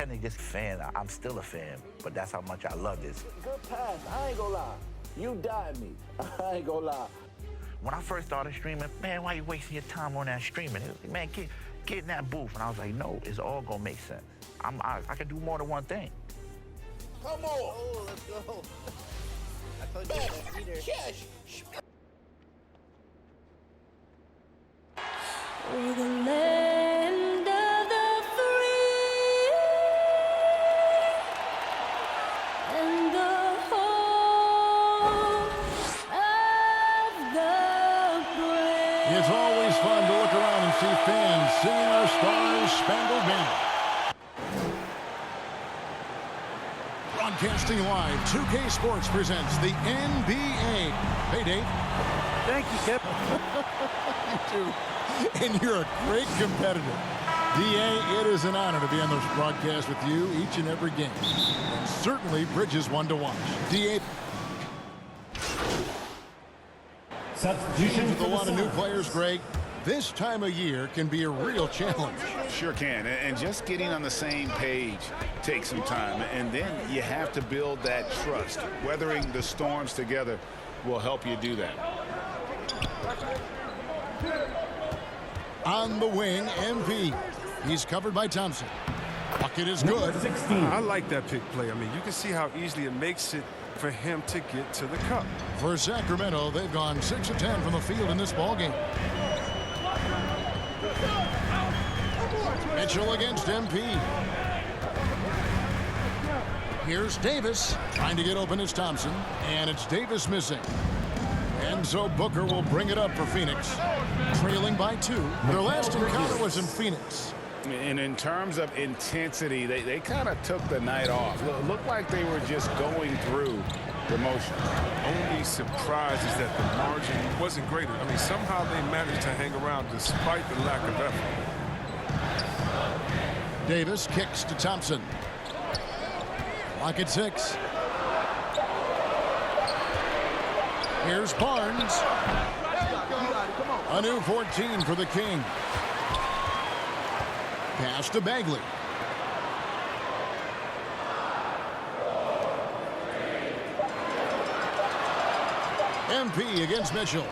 technically just a fan. I'm still a fan, but that's how much I love this. Good pass. I ain't gonna lie. You died me. I ain't gonna lie. When I first started streaming, man, why you wasting your time on that streaming? It was like, man, get in that booth. And I was like, no, it's all gonna make sense. I can do more than one thing. Come on. Oh, let's go. I told you that leader. Cash. We're the land of the free and the home of the brave. It's always fun to look around and see fans singing our Stars Spangled Banner. Broadcasting live, 2K Sports presents the NBA. Hey, Dave. Thank you, Kip. You too. And you're a great competitor. DA, it is an honor to be on this broadcast with you each and every game. And certainly Bridges one to watch. DA. Substitution With a lot of new players, Greg, this time of year can be a real challenge. Sure can, and just getting on the same page takes some time, and then you have to build that trust. Weathering the storms together will help you do that. On the wing, MP. He's covered by Thompson. Bucket is good. 16. I like that pick play. I mean, you can see how easily it makes it for him to get to the cup. For Sacramento, they've gone 6 of 10 from the field in this ballgame. Mitchell against MP. Here's Davis. Trying to get open is Thompson. And it's Davis missing. And so Booker will bring it up for Phoenix. Trailing by 2. Their last encounter was in Phoenix. And in terms of intensity, they kind of took the night off. Looked like they were just going through the motions. Only surprise is that the margin wasn't greater. I mean, somehow they managed to hang around despite the lack of effort. Davis kicks to Thompson. Clock at 6. Here's Barnes. A new 14 for the King. Pass to Bagley. MP against Mitchell.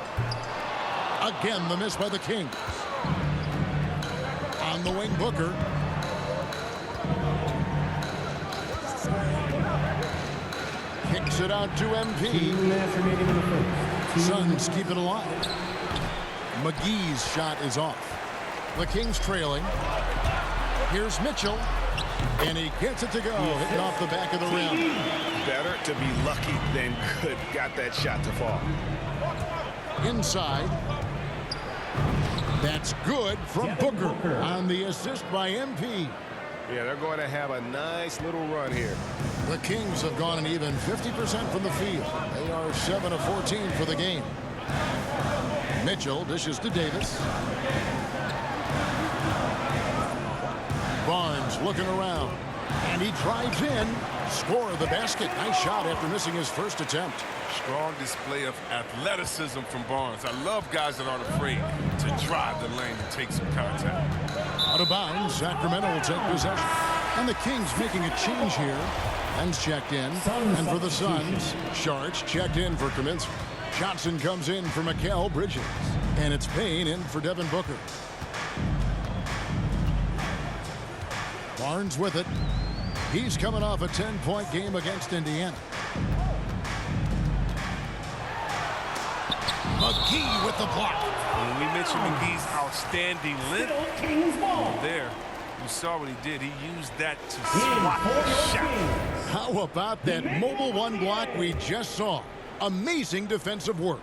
Again, the miss by the Kings. On the wing, Booker. Kicks it out to MP. Suns keep it alive. McGee's shot is off. The Kings trailing. Here's Mitchell. And he gets it to go. Hitting off the back of the rim. Better to be lucky than good. Got that shot to fall. Inside. That's good from Booker on the assist by MP. Yeah, they're going to have a nice little run here. The Kings have gone an even 50% from the field. They are 7 of 14 for the game. Mitchell dishes to Davis. Barnes looking around. And he drives in. Score the basket. Nice shot after missing his first attempt. Strong display of athleticism from Barnes. I love guys that aren't afraid to drive the lane and take some contact. Out of bounds, Sacramento will take possession. And the Kings making a change here. Ben's checked in. And for the Suns, Sharch checked in for Kaminsky. Johnson comes in for Mikal Bridges. And it's Payne in for Devin Booker. Barnes with it. He's coming off a 10-point game against Indiana. McGee with the block. When we mentioned McGee's outstanding length there, you saw what he did. He used that to swat the shot. How about that mobile one block we just saw? Amazing defensive work.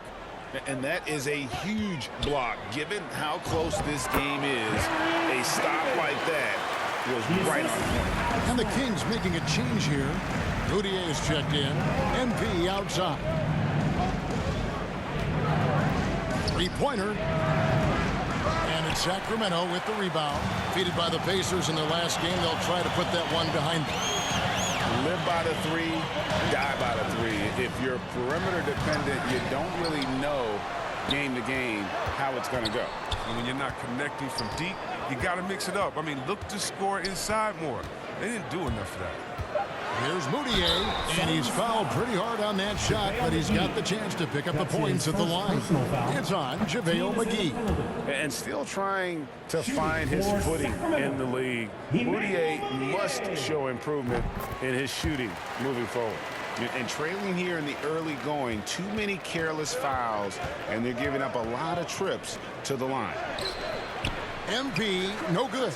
And that is a huge block. Given how close this game is, a stop like that was right on point. And the Kings making a change here. Goudier is checked in. MP outside. Three-pointer. And it's Sacramento with the rebound. Defeated by the Pacers in their last game. They'll try to put that one behind them. Live by the 3, die by the 3. If you're perimeter dependent, you don't really know game to game how it's going to go. And when you're not connecting from deep, you got to mix it up. I mean, look to score inside more. They didn't do enough of that. Here's Moutier, and he's fouled pretty hard on that shot, but he's got the chance to pick up the points at the line. It's on JaVale McGee. And still trying to find his footing in the league. Moutier must show improvement in his shooting moving forward. And trailing here in the early going, too many careless fouls, and they're giving up a lot of trips to the line. MP, no good.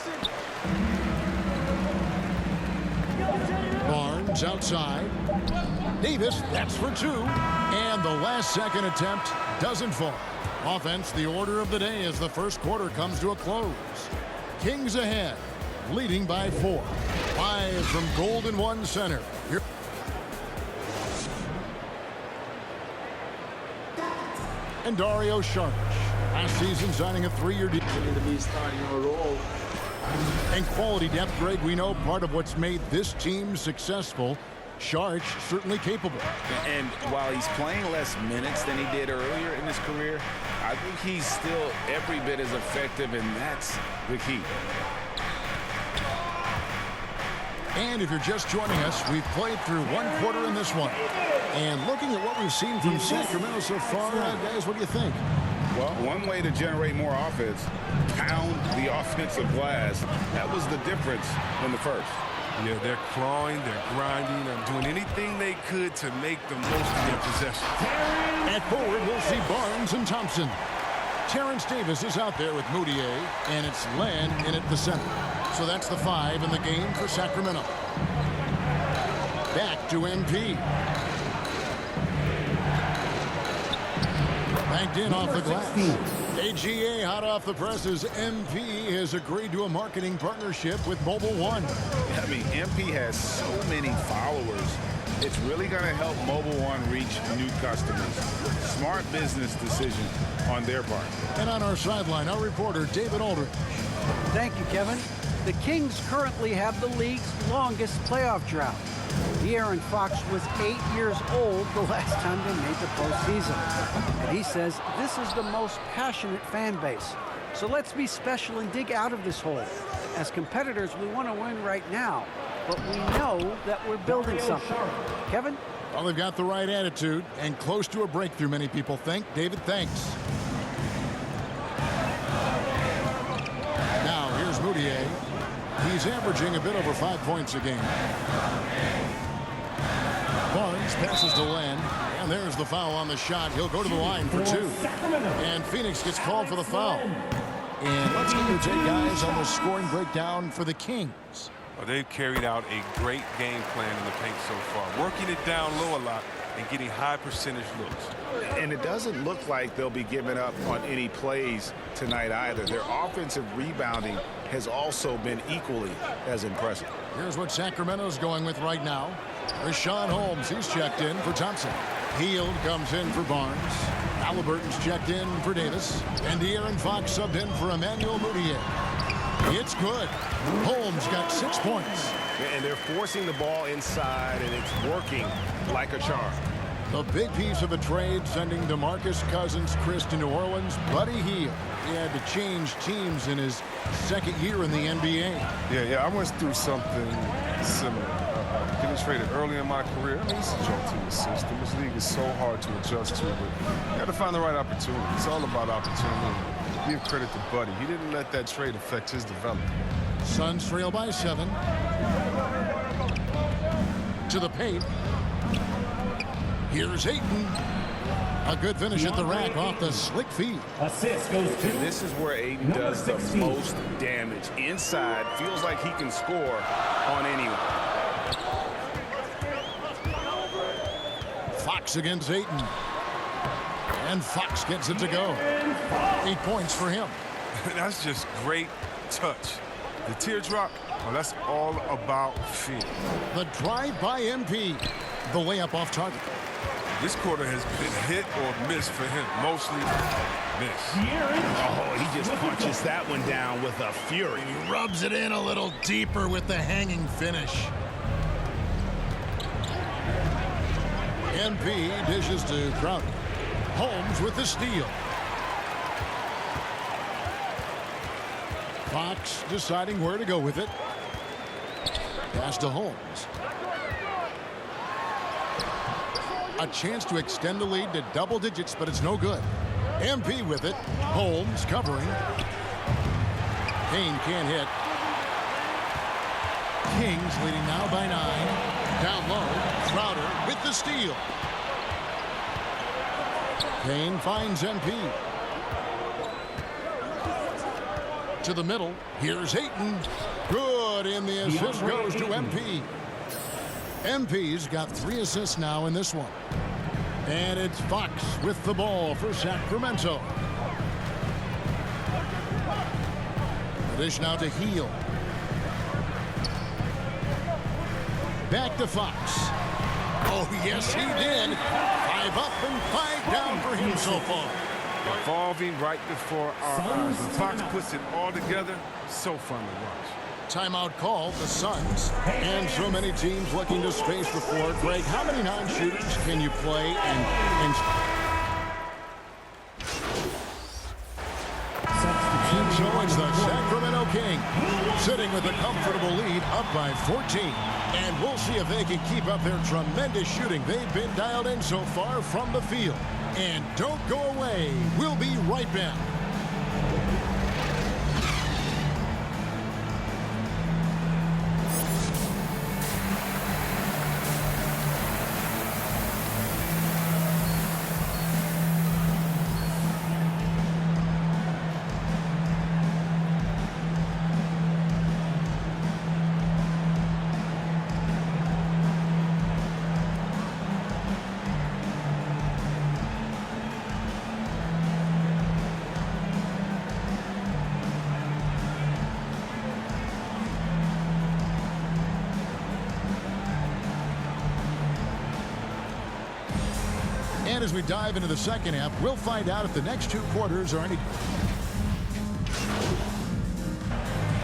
Barnes outside. Davis, that's for two. And the last second attempt doesn't fall. Offense, the order of the day as the first quarter comes to a close. Kings ahead, leading by 4. 5 from Golden One Center. Here and Dario Saric. Last season signing a 3-year deal. To be starting a role. And quality depth, Greg, we know part of what's made this team successful. Saric certainly capable. And while he's playing less minutes than he did earlier in his career, I think he's still every bit as effective, and that's the key. And if you're just joining us, we've played through one quarter in this one. And looking at what we've seen from Sacramento so far, guys, what do you think? Well, one way to generate more offense, pound the offensive glass. That was the difference in the first. Yeah, they're clawing, they're grinding, and doing anything they could to make the most of their possession. At forward, we'll see Barnes and Thompson. Terrence Davis is out there with Moutier, and it's Len in at the center. So that's the 5 in the game for Sacramento. Back to MP. Banked in off the glass. AGA hot off the presses. MP has agreed to a marketing partnership with Mobile One. I mean, MP has so many followers. It's really going to help Mobile One reach new customers. Smart business decision on their part. And on our sideline, our reporter, David Aldridge. Thank you, Kevin. The Kings currently have the league's longest playoff drought. De'Aaron Fox was 8 years old the last time they made the postseason. And he says this is the most passionate fan base. So let's be special and dig out of this hole. As competitors, we want to win right now, but we know that we're building something. Kevin? Well, they've got the right attitude and close to a breakthrough, many people think. David, thanks. Now, here's Moutier. He's averaging a bit over 5 points a game. Barnes passes to Len, and there's the foul on the shot. He'll go to the line for 2. And Phoenix gets called for the foul. And let's get your take, guys, on the scoring breakdown for the Kings. Well, they've carried out a great game plan in the paint so far, working it down low a lot and getting high percentage looks. And it doesn't look like they'll be giving up on any plays tonight either. Their offensive rebounding has also been equally as impressive. Here's what Sacramento's going with right now. Richaun Holmes, he's checked in for Thompson. Hield comes in for Barnes. Halliburton's checked in for Davis. And De'Aaron Fox subbed in for Emmanuel Moutier. It's good. Holmes got 6 points. And they're forcing the ball inside, and it's working like a charm. The big piece of the trade sending DeMarcus Cousins Chris to New Orleans, Buddy Hield. He had to change teams in his second year in the NBA. Yeah, I went through something similar. Getting traded early in my career, I mean, it's a joke to the system. This league is so hard to adjust to, but you got to find the right opportunity. It's all about opportunity. Give credit to Buddy. He didn't let that trade affect his development. Suns trail by 7. To the paint. Here's Ayton. A good finish at the rack off the slick feed. Assist goes to. And this is where Ayton does the most damage. Inside, feels like he can score on anyone. Fox against Ayton. And Fox gets it to go. 8 points for him. That's just great touch. The teardrop, well, that's all about feel. The drive by MP. The layup off target. This quarter has been hit or miss for him. Mostly miss. Oh, he just punches that one down with a fury. He rubs it in a little deeper with the hanging finish. MP dishes to Crowder. Holmes with the steal. Fox deciding where to go with it. Pass to Holmes. A chance to extend the lead to double digits, but it's no good. MP with it. Holmes covering. Kane can't hit. Kings leading now by 9. Down low. Crowder with the steal. Kane finds MP. To the middle. Here's Ayton. Good, and the assist goes to MP. MP's got 3 assists now in this one. And it's Fox with the ball for Sacramento. Dish now to Heel. Back to Fox. Oh, yes, he did. 5 up and 5 down for him so far. Evolving right before our eyes. When Fox puts it all together, so fun to watch. Timeout called, the Suns. And so many teams looking to space the floor. Greg, how many non-shooters can you play and so it's the Sacramento Kings sitting with a comfortable lead up by 14. And we'll see if they can keep up their tremendous shooting. They've been dialed in so far from the field. And don't go away. We'll be right back. And as we dive into the second half, we'll find out if the next 2 quarters are any.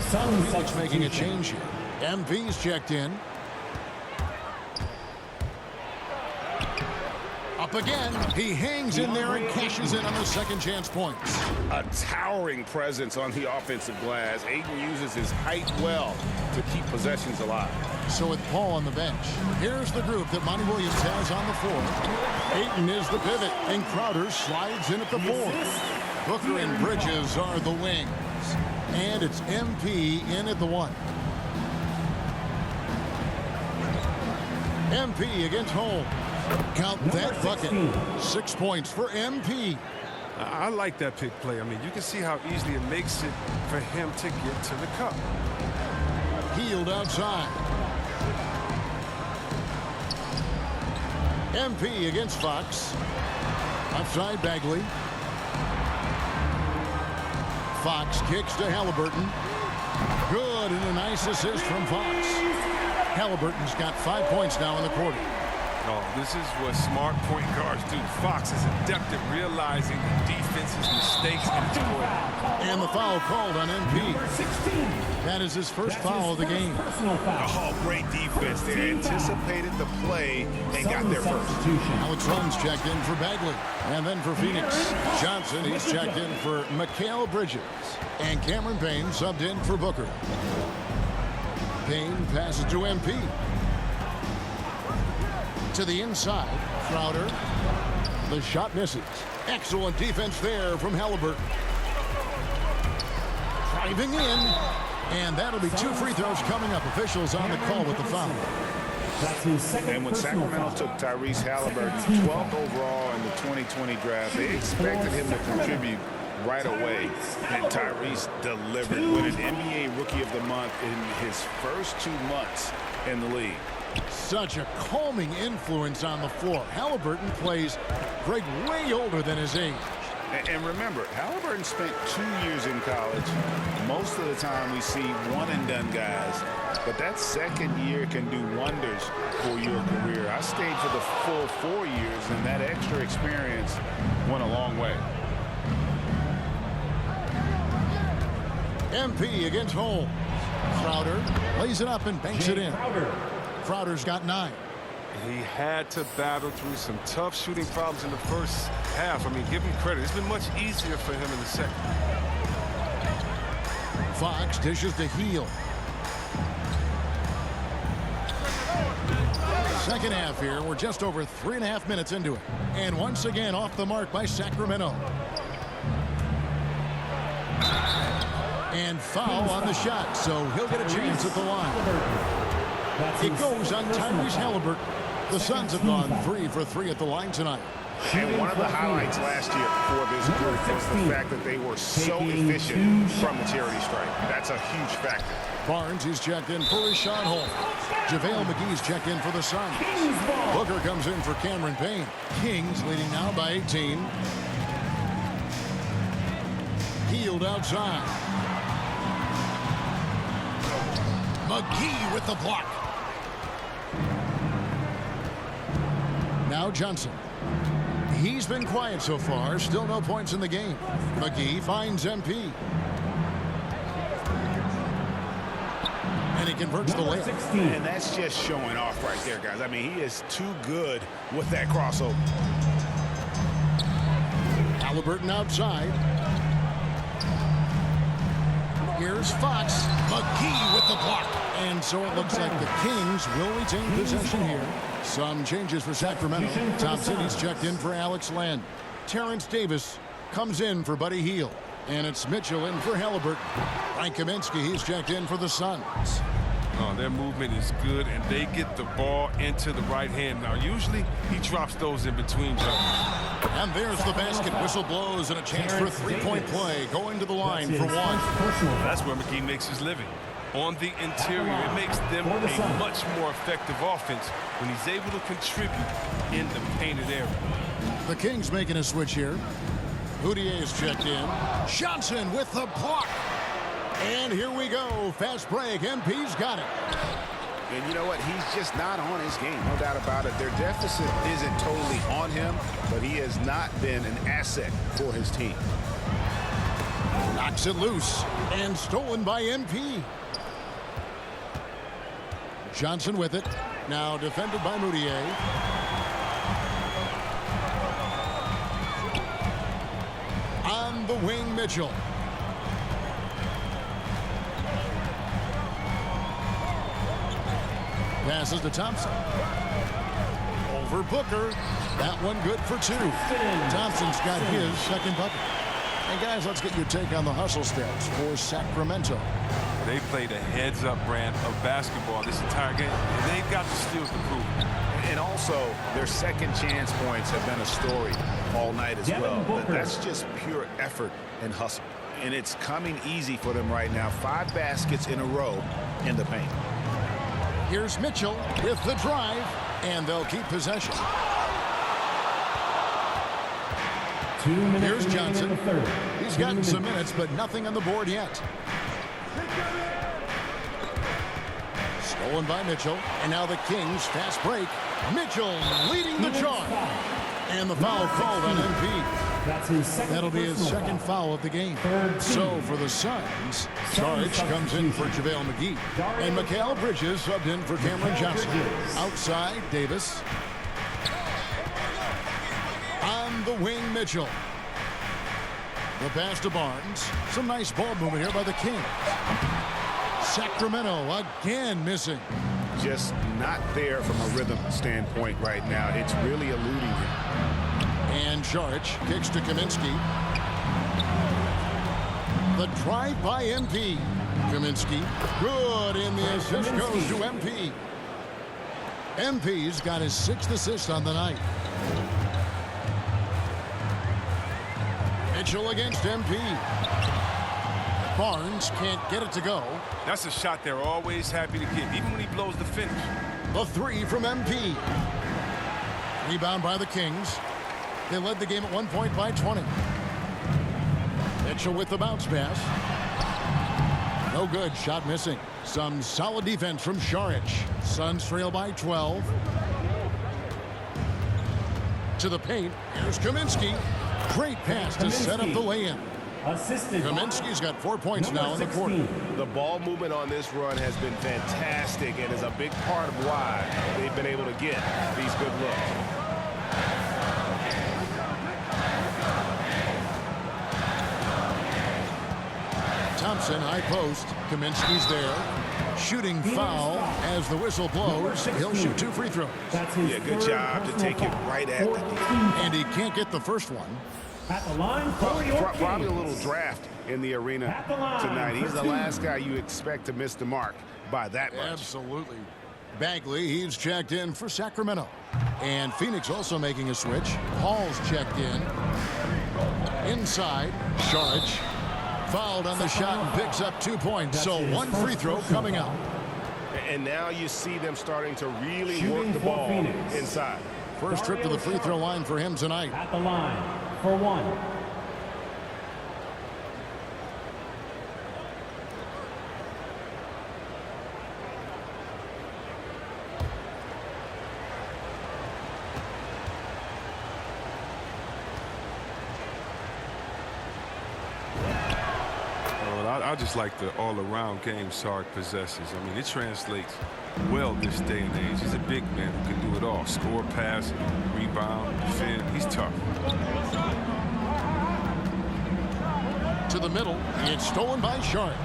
Felix making a change here. MV's checked in. Up again. He hangs in there and cashes in on the second chance points. A towering presence on the offensive glass. Ayton uses his height well to keep possessions alive. So with Paul on the bench, here's the group that Monty Williams has on the floor. Ayton is the pivot, and Crowder slides in at the 4. Booker and Bridges are the wings. And it's MP in at the 1. MP against Holmes. Count that bucket. 6 points for MP. I like that pick play. I mean, you can see how easily it makes it for him to get to the cup. Healed outside. MP against Fox. Outside Bagley. Fox kicks to Halliburton. Good, and a nice assist from Fox. Halliburton's got 5 points now in the quarter. Oh, this is what smart point guards do. Fox is adept at realizing the defense's mistakes in its quarter. And the foul called on MP. That is his first foul of the game. Oh, great defense. They anticipated the play and got there first. Alex Runs checked in for Bagley. And then for Phoenix, Johnson, he's checked in for Mikal Bridges. And Cameron Payne subbed in for Booker. Payne passes to MP. To the inside, Crowder. The shot misses. Excellent defense there from Halliburton. Driving in. And that'll be 2 free throws coming up. Officials on the call with the foul. And when Sacramento took Tyrese Halliburton, 12th overall in the 2020 draft, they expected him to contribute right away. And Tyrese delivered, winning NBA Rookie of the Month in his first 2 months in the league. Such a calming influence on the floor. Halliburton plays Greg way older than his age. And remember, Halliburton spent 2 years in college. Most of the time we see one-and-done guys. But that second year can do wonders for your career. I stayed for the full 4 years, and that extra experience went a long way. MP against Holmes. Crowder lays it up and banks it in. Crowder's got 9. He had to battle through some tough shooting problems in the first half. I mean, give him credit. It's been much easier for him in the second. Fox dishes to Heel. second half here. We're just over 3.5 minutes into it. And once again off the mark by Sacramento. And foul on the shot, so he'll get a chance at the line. It goes on Tyrese Halliburton. The Suns have gone 3 for 3 at the line tonight. And one of the highlights last year for this group was the fact that they were so efficient from the charity stripe. That's a huge factor. Barnes is checked in for Rashawn Holmes. JaVale McGee's checked in for the Suns. Booker comes in for Cameron Payne. Kings leading now by 18. Hield outside. McGee with the block. Now Johnson. He's been quiet so far. Still no points in the game. McGee finds MP. And he converts the layup. And that's just showing off right there, guys. I mean, he is too good with that crossover. Halliburton outside. Here's Fox. McGee with the block. And so it looks like the Kings will retain possession here. Some changes for Sacramento. Thompson is checked in for Alex Len. Terrence Davis comes in for Buddy Hield. And it's Mitchell in for Halliburton. Frank Kaminsky, he's checked in for the Suns. Their movement is good, and they get the ball into the right hand. Now, usually he drops those in between jumpers. And there's the basket. Whistle blows and a chance for a three-point play. Going to the line for one. That's where McGee makes his living. On the interior, it makes them a much more effective offense when he's able to contribute in the painted area. The Kings making a switch here. Moutier is checked in. Johnson with the block. And here we go. Fast break. MP's got it. And you know what? He's just not on his game. No doubt about it. Their deficit isn't totally on him, but he has not been an asset for his team. Knocks it loose. And stolen by MP. Johnson with it. Now defended by Moutier. On the wing, Mitchell. Passes to Thompson. Over Booker. That one good for 2. Thompson's got his second bucket. And guys, let's get your take on the hustle steps for Sacramento. They played a heads-up brand of basketball this entire game, and they've got the steals to prove it. And also, their second chance points have been a story all night as well. That's just pure effort and hustle. And it's coming easy for them right now. 5 baskets in a row in the paint. Here's Mitchell with the drive, and they'll keep possession. Here's Johnson. He's gotten some minutes, but nothing on the board yet. Stolen by Mitchell, and now the Kings fast break. Mitchell leading the charge. And the foul called on MP. That'll be his second foul of the game. So for the Suns, Saric comes in for JaVale McGee. And Mikal Bridges subbed in for Cameron Johnson. Outside, Davis. On the wing, Mitchell. The pass to Barnes. Some nice ball movement here by the Kings. Sacramento again missing. Just not there from a rhythm standpoint right now. It's really eluding him. And Saric kicks to Kaminsky. The drive by MP. Kaminsky, good, and the assist goes to MP. MP's got his 6th assist on the night. Mitchell against MP. Barnes can't get it to go. That's a shot they're always happy to get, even when he blows the finish. The 3 from MP. Rebound by the Kings. They led the game at one point by 20. Mitchell with the bounce pass. No good. Shot missing. Some solid defense from Saric. Suns trail by 12. To the paint. Here's Kaminsky. Great pass to set up the lay-in. Kaminsky's got 4 points now in the quarter. The ball movement on this run has been fantastic and is a big part of why they've been able to get these good looks. Thompson, high post. Kaminsky's there. Shooting foul as the whistle blows. He'll shoot 2 free throws. Yeah, good job to take it right at the D. And he can't get the first one. At the line for your Probably a Kings. little draft in the arena tonight. He's the last guy you expect to miss the mark by that much. Absolutely. Bagley, he's checked in for Sacramento. And Phoenix also making a switch. Hall's checked in. Inside, Saric fouled on the shot and picks up 2 points. So 1 free throw coming out. And now you see them starting to really Shooting work the for ball Phoenix. inside. First trip to the free throw line for him tonight. At the line for 1. I just like the all-around game Sark possesses. I mean, it translates well this day and age. He's a big man who can do it all. Score, pass, rebound, defend. He's tough. To the middle. It's stolen by Saric.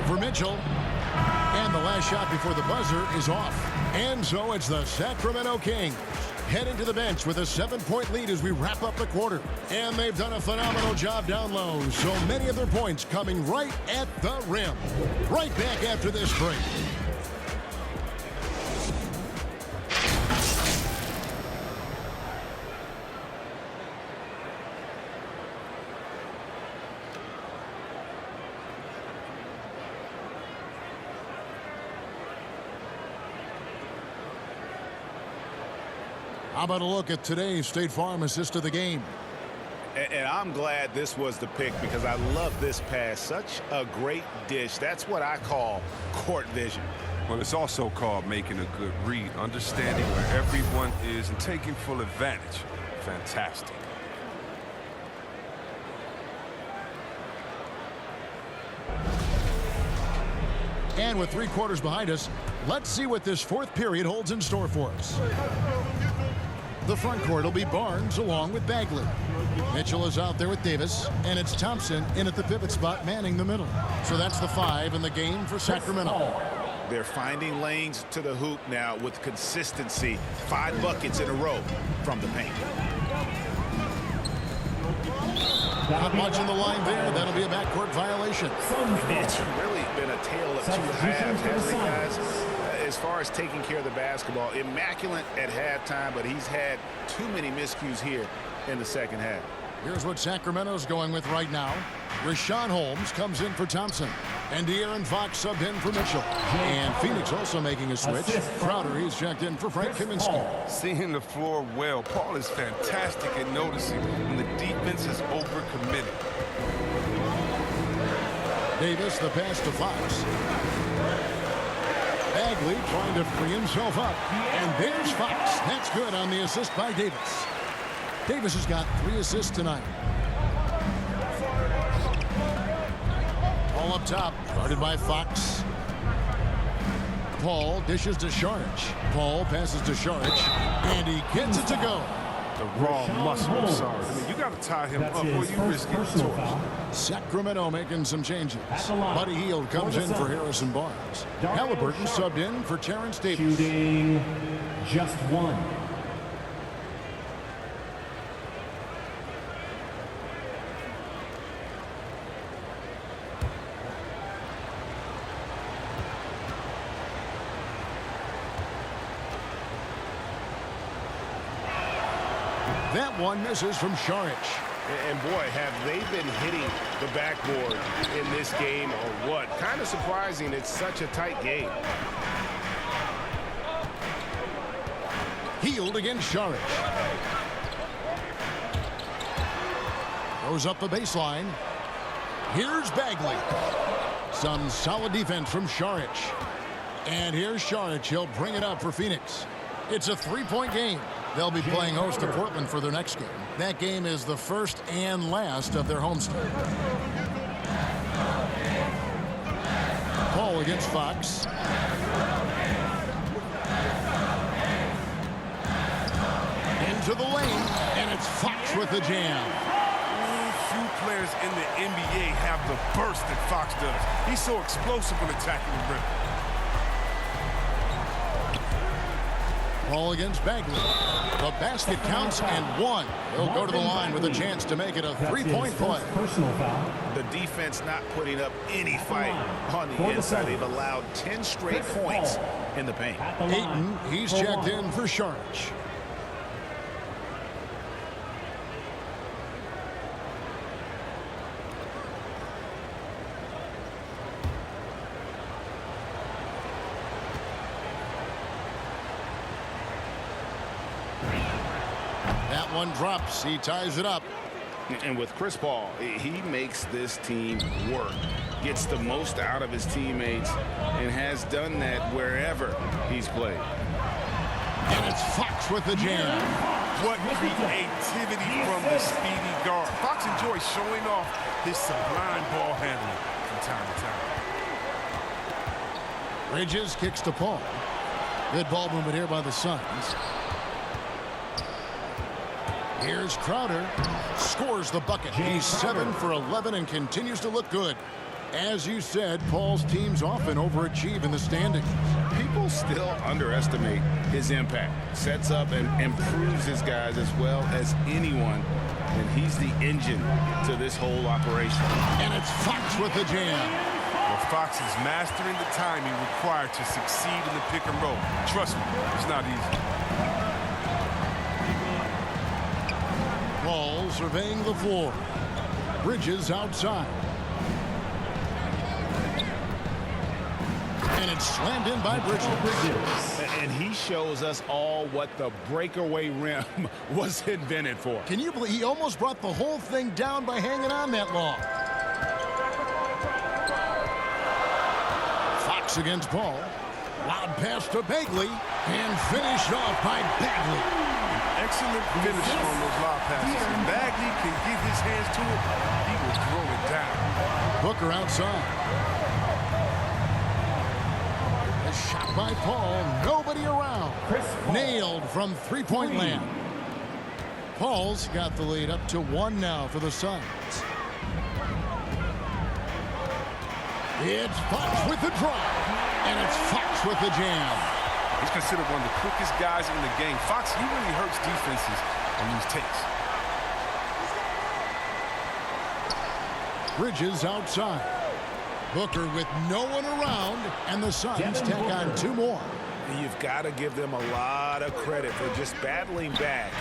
Over Mitchell. And the last shot before the buzzer is off. And so it's the Sacramento Kings heading to the bench with a 7-point lead as we wrap up the quarter. And they've done a phenomenal job down low. So many of their points coming right at the rim. Right back after this break. How about a look at today's State Farm assist of the game? And I'm glad this was the pick because I love this pass. Such a great dish. That's what I call court vision. Well, it's also called making a good read, understanding where everyone is and taking full advantage. Fantastic. And with 3 quarters behind us, let's see what this 4th period holds in store for us. The front court will be Barnes along with Bagley. Mitchell is out there with Davis, and it's Thompson in at the pivot spot manning the middle. So that's the 5 in the game for Sacramento. They're finding lanes to the hoop now with consistency. 5 buckets in a row from the paint. Not much in the line there. That'll be a backcourt violation. It's really been a tale of 2 halves, hasn't it, guys? As far as taking care of the basketball, immaculate at halftime, but he's had too many miscues here in the second half. Here's what Sacramento's going with right now. Richaun Holmes comes in for Thompson. And De'Aaron Fox subbed in for Mitchell. And Phoenix also making a switch. Crowder, he's checked in for Frank Kaminsky. Seeing the floor well. Paul is fantastic at noticing when the defense is overcommitted. Davis, the pass to Fox. Bagley trying to free himself up. And there's Fox. That's good on the assist by Davis. Davis has got 3 assists tonight. All up top, guarded by Fox. Paul dishes to Saric. Paul passes to Saric, and he gets it to go. The raw muscle of Sark. I mean, you got to tie him up or you risk getting torched. Sacramento making some changes. Buddy Hield comes in for Harrison Barnes. Halliburton subbed in for Terrence Davis. Shooting just 1. That one misses from Saric. And boy, have they been hitting the backboard in this game or what? Kind of surprising it's such a tight game. Hield against Saric. Goes up the baseline. Here's Bagley. Some solid defense from Saric. And here's Saric. He'll bring it up for Phoenix. It's a 3-point game. They'll be playing host to Portland for their next game. That game is the first and last of their homestand. Paul against Fox. Into the lane, and it's Fox with the jam. few players in the NBA have the burst that Fox does. He's so explosive when attacking the rim. Ball against Bagley. The basket counts and one. He'll go to the line with a chance to make it a three-point play. Personal foul. The defense not putting up any fight on the inside. They've allowed 10 straight points in the paint. Ayton, he's checked in for Sharch. That one drops. He ties it up. And with Chris Paul, he makes this team work, gets the most out of his teammates, and has done that wherever he's played. And it's Fox with the jam. What creativity from the speedy guard. Fox enjoys showing off his sublime ball handling from time to time. Bridges kicks to Paul. Good ball movement here by the Suns. Here's Crowder. Scores the bucket. He's 7 for 11 and continues to look good. As you said, Paul's teams often overachieve in the standings. People still underestimate his impact. Sets up and improves his guys as well as anyone. And he's the engine to this whole operation. And it's Fox with the jam. Well, Fox is mastering the timing required to succeed in the pick and roll. Trust me, it's not easy. Paul surveying the floor. Bridges outside. And it's slammed in by Bridges. And he shows us all what the breakaway rim was invented for. Can you believe he almost brought the whole thing down by hanging on that long? Fox against Paul. Loud pass to Bagley. And finished off by Bagley. Excellent finish on those lob passes. If Bagley can get his hands to it, he will throw it down. Booker outside. A shot by Paul. Nobody around. Nailed from three-point land. Paul's got the lead up to 1 now for the Suns. It's Fox with the drive. And it's Fox with the jam. He's considered one of the quickest guys in the game. Fox, he really hurts defenses on these takes. Bridges outside. Booker with no one around, and the Suns tack on 2 more. You've got to give them a lot of credit for just battling back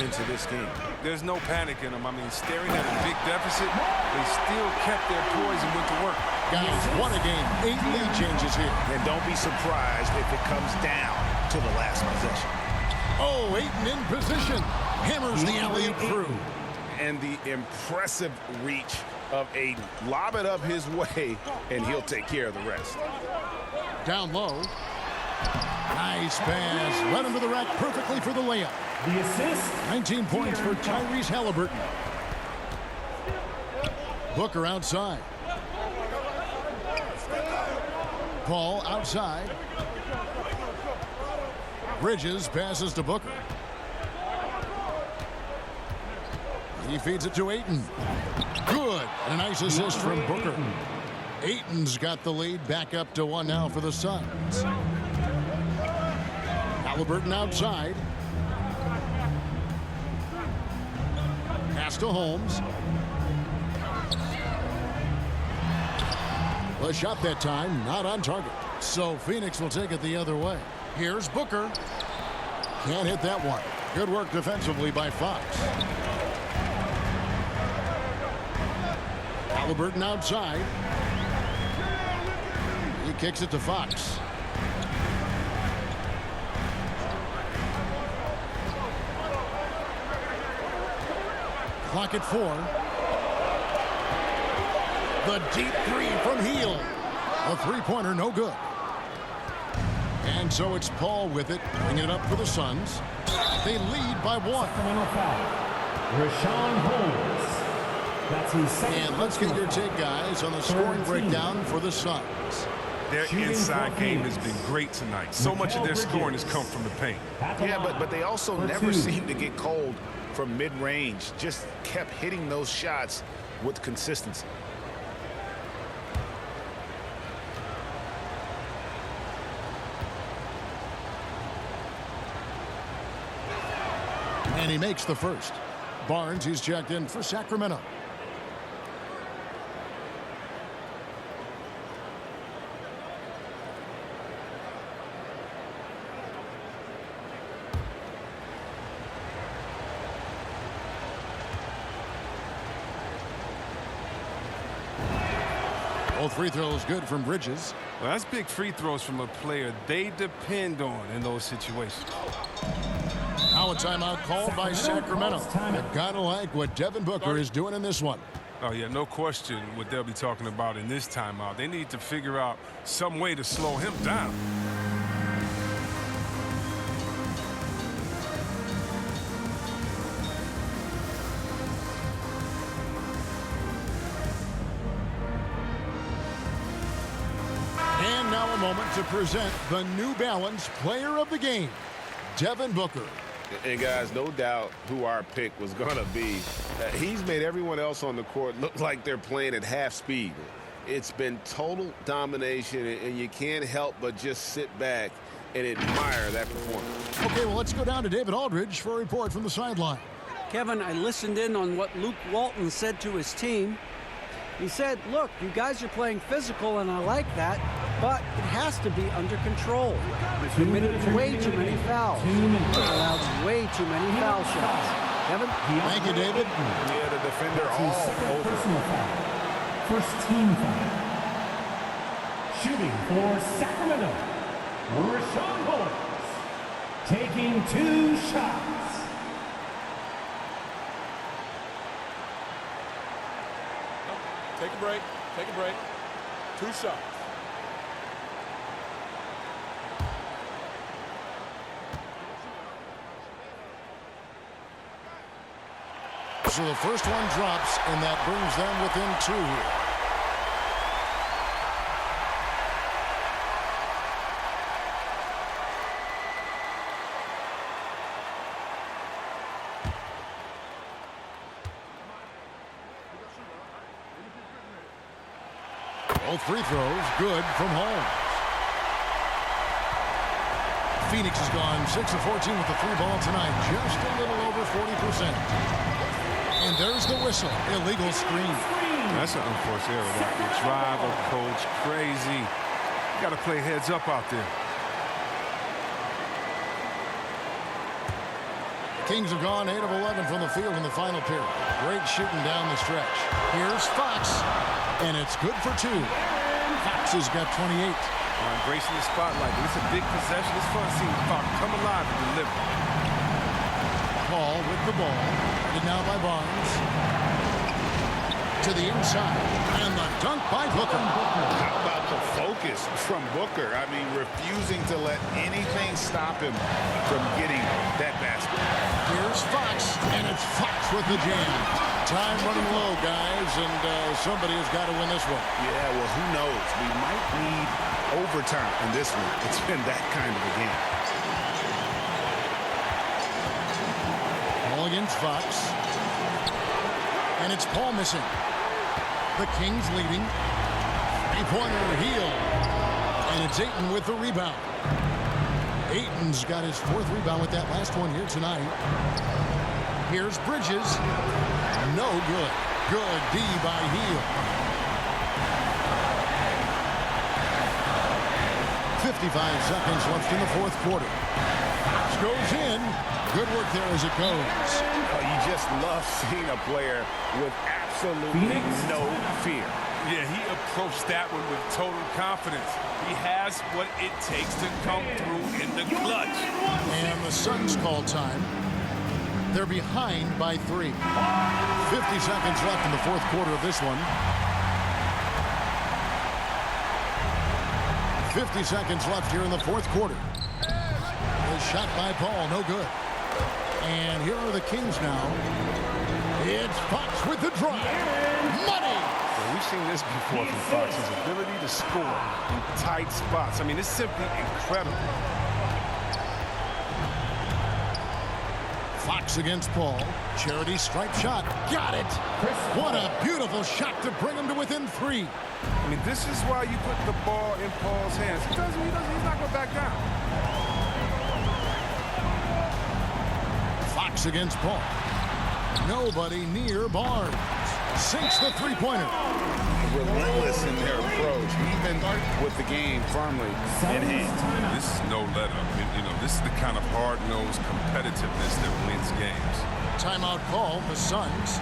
into this game. There's no panic in them. I mean, staring at a big deficit, they still kept their poise and went to work. Guys, what a game. 8 lead changes here. And don't be surprised if it comes down to the last possession. Oh, Ayton in position. Hammers the alley-oop through. And the impressive reach of Ayton. Lob it up his way, and he'll take care of the rest. Down low. Nice pass. Led him to the rack perfectly for the layup. The assist. 19 points for Tyrese Halliburton. Booker outside. Paul outside. Bridges passes to Booker. He feeds it to Ayton. Good. And a nice assist from Booker. Ayton's got the lead back up to 1 now for the Suns. Halliburton outside. Pass to Holmes. The shot that time, not on target. So Phoenix will take it the other way. Here's Booker. Can't hit that one. Good work defensively by Fox. Halliburton outside. He kicks it to Fox. Clock at 4. The deep 3 from Hield. A three-pointer, no good. And so it's Paul with it, bringing it up for the Suns. They lead by 1. Richaun Holmes. That's his second. And let's get your take, guys, on the scoring breakdown for the Suns. Their inside game has been great tonight. So much of their scoring has come from the paint. Yeah, but they also never seem to get cold from mid-range. Just kept hitting those shots with consistency. And he makes the first. Barnes is checked in for Sacramento. Both free throws good from Bridges. Well, that's big free throws from a player they depend on in those situations. Now a timeout called by Sacramento. You gotta like what Devin Booker is doing in this one. Oh, yeah, no question what they'll be talking about in this timeout. They need to figure out some way to slow him down. And now a moment to present the New Balance Player of the Game, Devin Booker. And guys, no doubt who our pick was going to be. He's made everyone else on the court look like they're playing at half speed. It's been total domination, and you can't help but just sit back and admire that performance. Okay, well, let's go down to David Aldridge for a report from the sideline. Kevin, I listened in on what Luke Walton said to his team. He said, look, you guys are playing physical, and I like that, but it has to be under control. We've committed way too many fouls. We've allowed way too many foul shots. Kevin? Thank you, David. Yeah, the defender all over. Personal foul. First team foul. Shooting for Sacramento, Rashawn Holmes. Taking 2 shots. Take a break. Take a break. 2 shots. So the first one drops, and that brings them within 2 here. Both free throws good from Holmes. Phoenix has gone 6 of 14 with the 3-ball tonight, just a little over 40%. And there's the whistle. Illegal screen. That's an unforced error. That will drive a coach crazy. You got to play heads up out there. Kings have gone 8 of 11 from the field in the final period. Great shooting down the stretch. Here's Fox, and it's good for 2. Fox has got 28. Embracing the spotlight. It's a big possession. It's fun seeing Fox come alive and deliver. Paul with the ball. And now by Barnes. To the inside. And the dunk by Booker. How about the focus from Booker? I mean, refusing to let anything stop him from getting that basket. Here's Fox, and it's Fox with the jam. Time running low, guys, and somebody has got to win this one. Yeah, well, who knows? We might need overtime in this one. It's been that kind of a game. Ball against Fox. And it's Paul missing. The Kings leading. Three-pointer heel. And it's Ayton with the rebound. Ayton's got his 4th rebound with that last one here tonight. Here's Bridges. No good. Good D by Hield. 55 seconds left in the 4th quarter. Goes in. Good work there as it goes. You just love seeing a player with absolutely no fear. Yeah, he approached that one with total confidence. He has what it takes to come through in the clutch. And the Suns call time. They're behind by 3. 50 seconds left in the 4th quarter of this one. 50 seconds left here in the 4th quarter. A shot by Paul, no good. And here are the Kings now. It's Fox with the drive. Money! Well, we've seen this before from Fox. His ability to score in tight spots. I mean, it's simply incredible. Fox against Paul. Charity stripe shot. Got it. What a beautiful shot to bring him to within 3. I mean, this is why you put the ball in Paul's hands. He's not going to back down. Fox against Paul. Nobody near Barnes. Sinks the three-pointer. Relentless in their approach, even with the game firmly in hand. This is no let-up. You know, this is the kind of hard-nosed competitiveness that wins games. Timeout call, the Suns.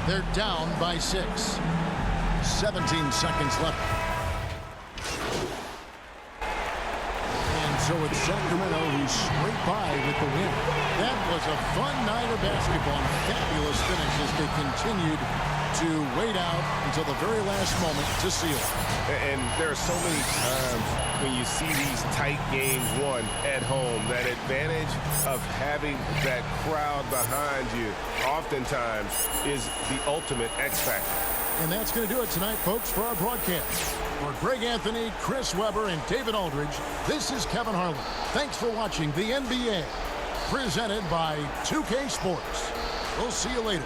They're down by 6. 17 seconds left. And so it's Sacramento who scraped by with the win. That was a fun night of basketball and fabulous finish as they continued to wait out until the very last moment to seal it. And there are so many times when you see these tight games won at home, that advantage of having that crowd behind you oftentimes is the ultimate X factor. And that's going to do it tonight, folks, for our broadcast. For Greg Anthony, Chris Webber, and David Aldridge, this is Kevin Harlan. Thanks for watching the NBA, presented by 2K Sports. We'll see you later.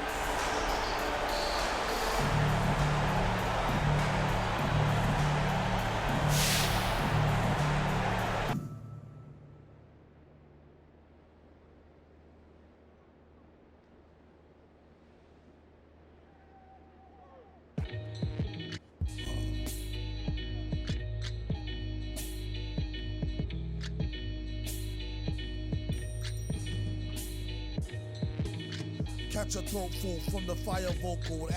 Catch a throat full from the fire vocal.